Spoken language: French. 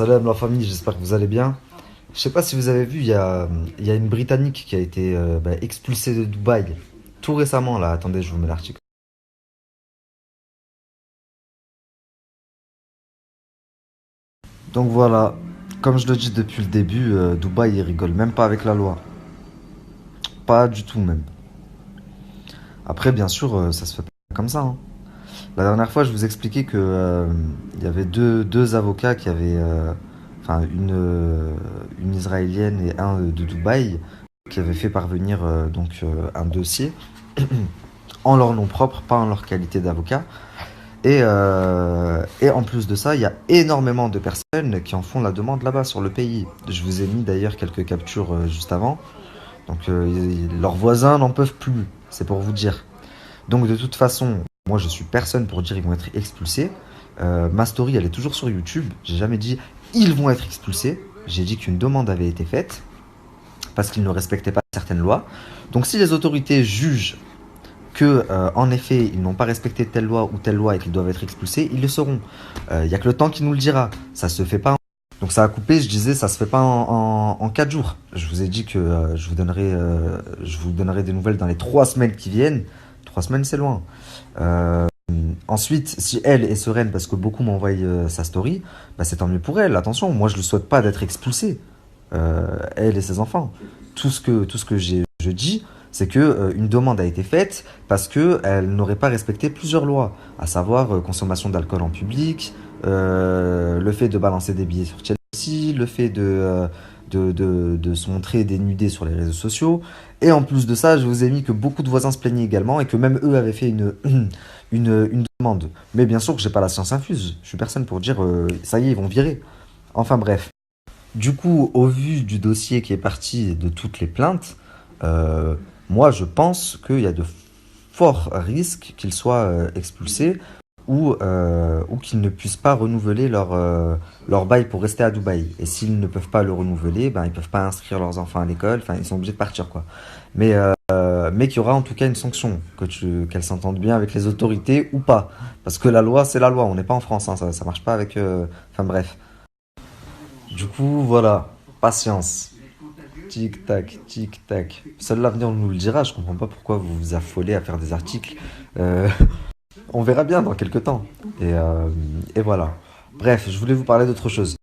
Salam la famille, j'espère que vous allez bien. Je sais pas si vous avez vu, il y a une Britannique qui a été expulsée de Dubaï tout récemment là. Attendez, je vous mets l'article. Donc voilà, comme je le dis depuis le début, Dubaï il rigole même pas avec la loi. Pas du tout même. Après, bien sûr, ça se fait pas comme ça, hein. La dernière fois, je vous expliquais que il y avait deux avocats qui avaient, enfin une israélienne et un de Dubaï, qui avaient fait parvenir un dossier en leur nom propre, pas en leur qualité d'avocat. Et en plus de ça, il y a énormément de personnes qui en font la demande là-bas sur le pays. Je vous ai mis d'ailleurs quelques captures juste avant. Donc leurs voisins n'en peuvent plus, c'est pour vous dire. Donc de toute façon, moi je suis personne pour dire ils vont être expulsés. Ma story elle est toujours sur YouTube. J'ai jamais dit ils vont être expulsés. J'ai dit qu'une demande avait été faite parce qu'ils ne respectaient pas certaines lois. Donc si les autorités jugent que en effet ils n'ont pas respecté telle loi ou telle loi et qu'ils doivent être expulsés, ils le seront. Il y a que le temps qui nous le dira. Ça se fait pas. Donc ça a coupé, je disais, ça se fait pas en 4 jours. Je vous ai dit que je vous donnerai des nouvelles dans les 3 semaines qui viennent. 3 semaines, c'est loin. Euh, Ensuite, si elle est sereine parce que beaucoup m'ont envoyé sa story, bah c'est tant mieux pour elle. Attention, moi je ne souhaite pas d'être expulsée, elle et ses enfants. Tout ce que je dis, c'est que une demande a été faite parce que elle n'aurait pas respecté plusieurs lois, à savoir consommation d'alcool en public, le fait de balancer des billets sur Chelsea, le fait de se montrer dénudé sur les réseaux sociaux. Et en plus de ça, je vous ai mis que beaucoup de voisins se plaignaient également et que même eux avaient fait une demande. Mais bien sûr que j'ai pas la science infuse. Je suis personne pour dire ça y est, ils vont virer. Enfin bref. Du coup, au vu du dossier qui est parti de toutes les plaintes, euh, moi je pense qu'il y a de forts risques qu'ils soient expulsés ou qu'ils ne puissent pas renouveler leur bail pour rester à Dubaï. Et s'ils ne peuvent pas le renouveler, ben, ils ne peuvent pas inscrire leurs enfants à l'école, enfin ils sont obligés de partir quoi. Mais qu'il y aura en tout cas une sanction, qu'elles s'entendent bien avec les autorités ou pas. Parce que la loi c'est la loi, on n'est pas en France, hein, ça marche pas avec... Enfin bref. Du coup, voilà, patience. Tic-tac, tic-tac. Seul l'avenir nous le dira, je comprends pas pourquoi vous vous affolez à faire des articles. Euh, on verra bien dans quelques temps. Et voilà. Bref, je voulais vous parler d'autre chose.